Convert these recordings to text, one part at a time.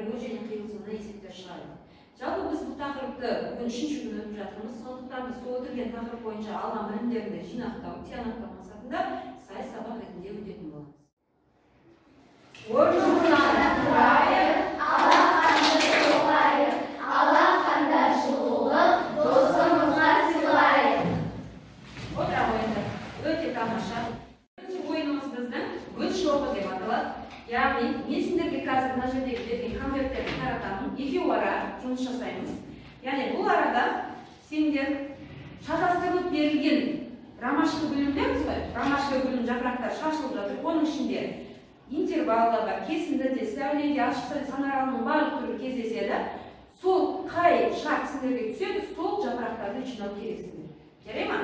бірігу және қиылысуына есептер шығарады. Жалпы біз бұл тақырыпты бүгін 3-ші күн өтіп жатырмыз. Сондықтан біз сол өтілген тақырып бойынша алған білімдерді жинақтау, тиянақтау мақсатында сайыс сабақ ретінде өтетін боламыз. Орнымыздан тұрайық, алақанды соғайық, алақанда жылулық, досымызға сыйлайық. Отыра қойыңдар. Өте тамаша. Ойынымыз біздің өт шоғы деп аталады. Яғни, мен сендерге қазір мына жердегі берген конверттерді таратамын, екеуі ара жұмыс жасаймыз. Яғни, бұл арада сендер шатастырылып берілген ромашка гүліндеміз ғой, ромашка гүлінің жапырақтары шашылып жатыр. Оның ішінде интервалда бар, кесіндіде, сәуледе, ашық санаралының барлық түрі кездеседі. Сол қай шарт сендерге түседі, сол жапырақтарды жинау керексіңдер. Жарай ма?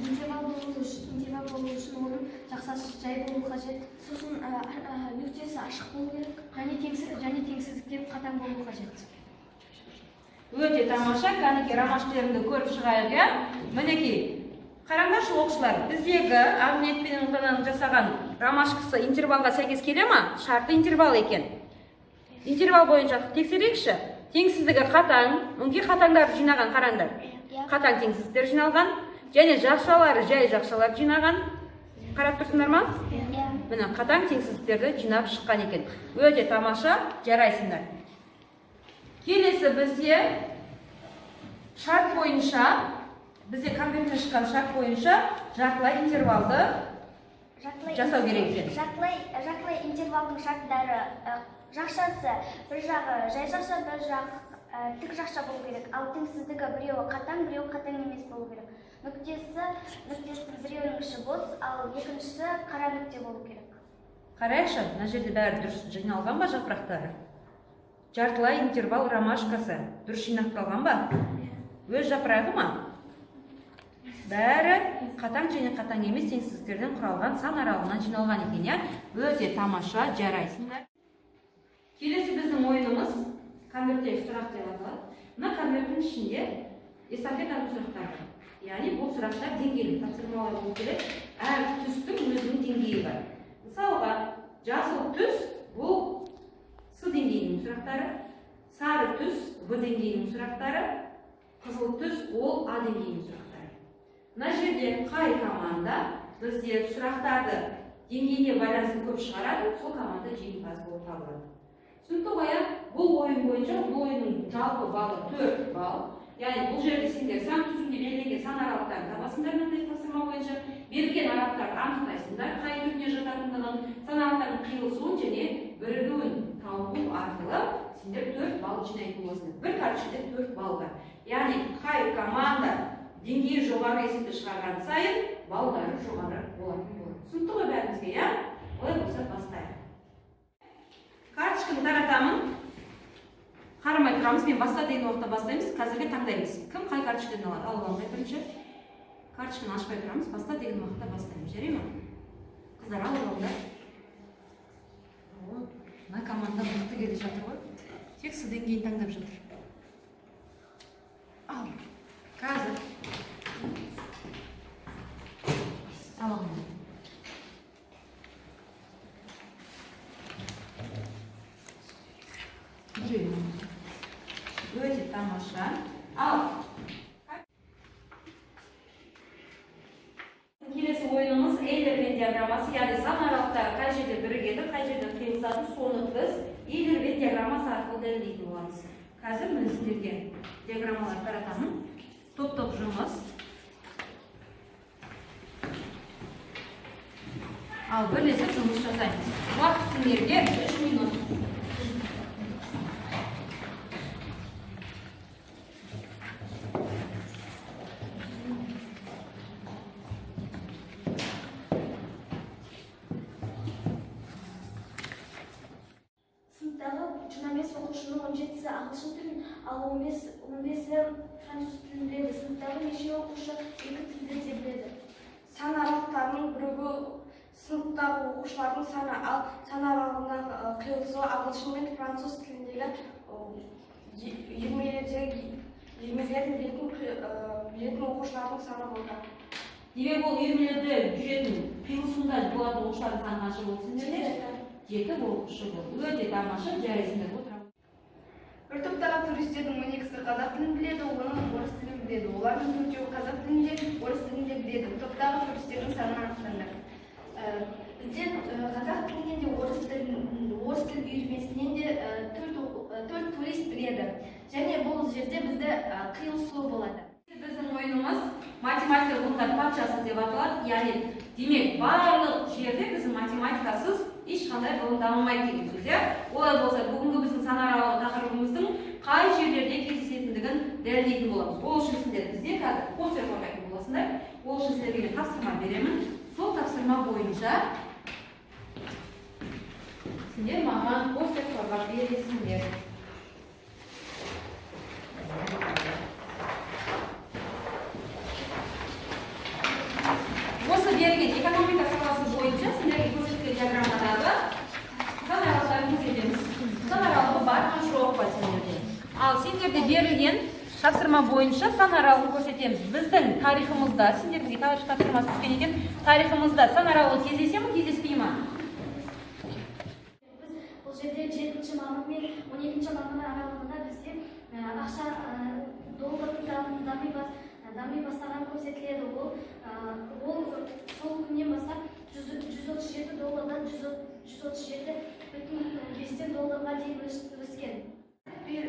Интервал болу үшін оның жақсасы жай болу қажет. Сосын нүктесі ашық болу керек және теңсіздіктен қатаң болу қажет. Өте тамаша, кәнекей ромашкаларымды көріп шығайық, иә? Мінекей, қараңдаршы оқушылар, біздегі Ахмет пен Ұлтананың жасаған ромашкасы интервалға сәйкес келе ма? Шарты интервал екен. Интервал бойынша тексерейікші. Теңсіздігі қатаң, өңге қатаңдарды жинаған қараңдар. Қатаң теңсіздіктер жиналған. Және жақшалары жай жақшалар жинаған. Қарап тұрсыңдар ма? Міне қатаң теңсіздіктерді жинап шыққан екен. Өте тамаша, жарайсыңдар. Келесі бізде шарт бойынша, бізде конверттен шыққан шарт бойынша жартылай интервалды жасау керек екен. Жартылай интервалдың шарттары жақшасы бір жағы жай жақша, бір жағы тік жақша болу керек. Ал теңсіздігі біреуі қатаң емес болу керек. Нүктесі біреуінің іші бос, ал екіншісі қара нүкте болу керек. Қарайықшы, мына жерде бәрі дұрыс жиналған ба жапырақтары? Жартылай интервал ромашкасы дұрыс жинақталған ба? Өз жапырағы ма? Бәрі қатаң және қатаң емес теңсіздіктерден құралған сан аралығынан жиналған екен, иә? Өте тамаша, жарайсыңдар. Келесі біздің ойынымыз конверттегі сұрақ деп аталады. Мына конверттің ішінде эстафеталық сұрақтар бар. Яғни бұл сұрақтар деңгейлік тапсырмалар болу керек. Әр түстің өзінің деңгейі бар. Мысалға, жасыл түс бұл С деңгейінің сұрақтары, сары түс В деңгейінің сұрақтары, қызыл түс ол А деңгейінің сұрақтары. Мына жерде қай команда бізде сұрақтарды деңгейіне байланысты көп шығарады, сол команда жеңімпаз болып табылады. Түсінікті ғой, бұл ойын бойынша бұл ойынның жалпы балы 4 балл. Яғни бұл жерде сендер сан түзінде белгіленген сан аралықтарын табасыңдар, мынандай тапсырма бойынша берілген аралықтарды анықтайсыңдар, қай түріне жататындығын, сан аралықтардың қиылысуын және бірігуін табу арқылы сендер 4 балл жинайтын боласыңдар. Бір карточкада 4 балл бар. Яғни қай команда деңгейі жоғары есепті шығарған сайын баллдары жоғары болатын болады. Түсінікті ғой бәрімізге, иә? Олай болса бастайық. Карточканы таратамын. Қарамай тұрамыз, мен баста деген уақытта бастаймыз, қазірге таңдаймыз. Кім қай карточкадан алады? Алып алғай бірінші. Карточканы ашпай тұрамыз, баста деген уақытта бастаймыз. Жарай ма? Қыздар алып алыңдар. Мына команда мықты келе жатыр ғой. Тек С деңгейін таңдап жатыр. Ал. Қазір. Ал алыңдар. Өте тамаша. Ал. Келесі ойынымыз Эйлербен диаграммасы, яғни сан аралықтары қай жерде бірігеді, қай жерде қиылысады, соны біз Эйлербен диаграммасы арқылы дәлелдейтін боламыз. Қазір мен сіздерге диаграммалар таратамын. Топ-топ Ал бірлесіп жұмыс жасаймыз. Уақыт сендерге 3 минут. Сыныптағы 25 оқушының 17-сі ағылшын тілін, ал 15-і француз тілін біледі. Сыныптағы неше оқушы 2 тілді де біледі. Сан аралықтарының бірігу сыныптағы оқушылардың саны, ал сан аралығындағы қиылысуы ағылшын мен француз тіліндегі 20-лерді білетін оқушылардың саны болды. Демек ол 20-лерді жүретін қиылысында болатын оқушылардың саны қанша болды сендерде? 7 оқушы болды. Өте тамаша, жарайсыңдар. Отырамыз. Бір топтағы туристердің 12-сі қазақ тілін біледі, оның орыс тілін біледі. Олардың 4-еуі қазақ тілінде, орыс тілінде біледі. Топтағы туристердің санын анықтаңдар. Бізден қазақ тілінен де орыс тіл үйірмесінен де 4 турист біледі. Және бұл жерде бізде қиылысуы болады. Біздің ойынымыз математика ғылымдар патшасы деп аталады. Яғни, демек барлық жерде біздің математикасыз ешқандай ғылым дамымайды деген сөз. Олай болса, бүгінгі біздің санаралық тақырыбымыздың қай жерлерде кездесетіндігін дәлелдейтін боламыз. Ол үшін сіздер бізде қазір постер қорғайтын боласыңдар. Ол үшін сіздерге мен тапсырма беремін. Сол тапсырма бойынша сендер маған постер қорғап бересіңдер. Осы берген экономика саласы бойынша сендерге көрсеткен диаграммадағы санаралықтарын көрсетеміз. Санаралығы бар, жоқ па сендерде. Ал сендерде берілген тапсырма бойынша санаралығын көрсетеміз. Біздің тарихымызда, сендерге тарих тапсырмасы түскен екен, тарихымызда санаралығы кездесе ме, кездеспей ме? Бұл жерде 7-ші мамыр мен 12-ші мамыр аралығында бізде ақша доллардың дами бастаған көрсетіледі. Ол сол күннен бастап 137 доллардан 137,5 долларға дейін өскен. Біз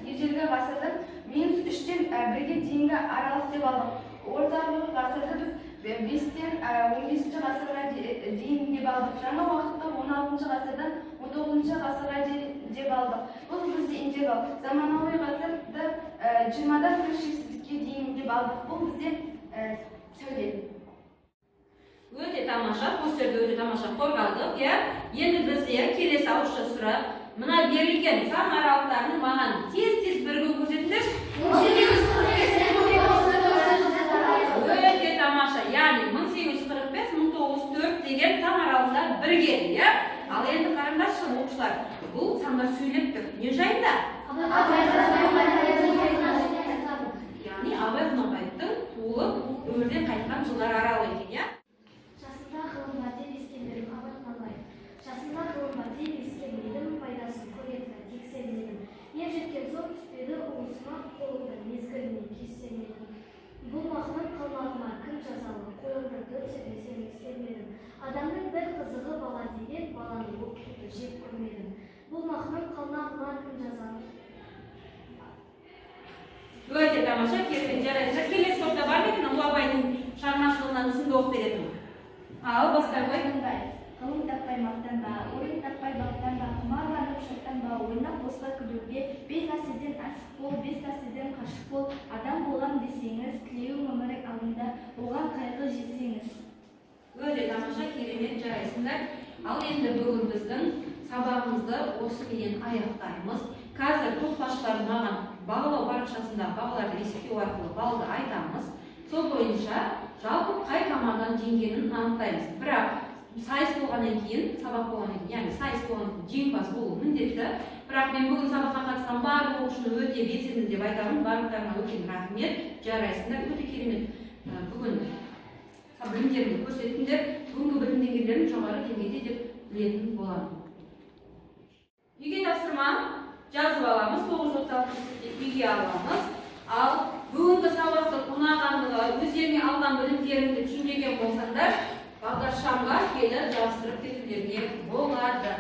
ежелгі ғасырды -3-тен 1-ге дейінгі аралық деп алдық. Орталық ғасырды біз 5-тен 15-ші ғасырға дейін деп алдық. Жаңа уақытты 16-ші ғасырдан 19-ші ғасырға деп алдық. Бұл бізде интеграл. Заманауи ғасырды 20-дан 40-шексіздікке дейін деп алдық. Бұл бізде сөйлем. Өте тамаша, постерді өте тамаша қорғадық. Енді бізде келесі ауызша сұрақ. Мына берілген сан аралықтарының маған тез-тез бірігу көрсетіңдер. Өте тамаша. Яғни 1845-1904 деген сан аралықтар біргеді. Ал енді қараңдаршы оқушылар, бұл сандар сөйлеп тұр. Не жайында? Яғни Абай Құнанбаевтың туылып өмірден қайтқан жылдар аралы екен. Жасында ғылымға деп ескермедім, Абай Құнанбаев. Жасында ғылымға деп ескермедім, пайдасын көретін тексермедім. Ер жеткен соң түспеді уысыма, қолымды мезгіліне кешсермедім. Бұл махнат қалмағыма кім жазалы, қолымды сермедім. Адамның бір қызығы бала деген, баланы оқуды жек көрмедім. Бұл махнат қалмағыма кім жазалы. Өте тамаша, керемет, жарайсыздар. Келесі топта бар ма екен, Ұлы Абайдың шығармашылығынан үзінді оқып беретін? Ал, бастай қой. Ғылым таппай мақтанба, ойын таппай бақтанба, құмарланып шаттанба, ойнап босқа күлуге, бес нәрседен асық бол, бес нәрседен қашық бол, адам болған десеңіз, тілеуің өмірің алдында, оған қайғы жесеңіз. Өте тамаша, керемет, жарайсыңдар. Ал енді бүгін біздің сабағымызды осыменен аяқтаймыз. Қазір топташылар маған бағалау парақшасында бағаларды есептеу арқылы балды айтамыз. Сол бойынша жалпы қай команданың жеңгенін анықтаймыз. Бірақ сайыс болғаннан кейін, сабақ болғаннан кейін, яғни сайыс болғаннан кейін жеңімпаз болу міндетті. Бірақ мен бүгін сабаққа қатысқан барлық оқушыны өте белсенді деп айтамын. Барлықтарына өте рахмет, жарайсыңдар, өте керемет. Бүгін білімдеріңді көрсеттіңдер, бүгінгі білім деңгейлерін жоғары деңгейде деп білетін боламын. Үйге тапсырма жазып аламыз, 936 үйге аламыз. Ал бүгінгі сабақты ұнағандығы, өздеріне алған білімдеріңді түсінбеген болсаңдар, бағдаршамға келіп жабыстырып кетулеріңе болады.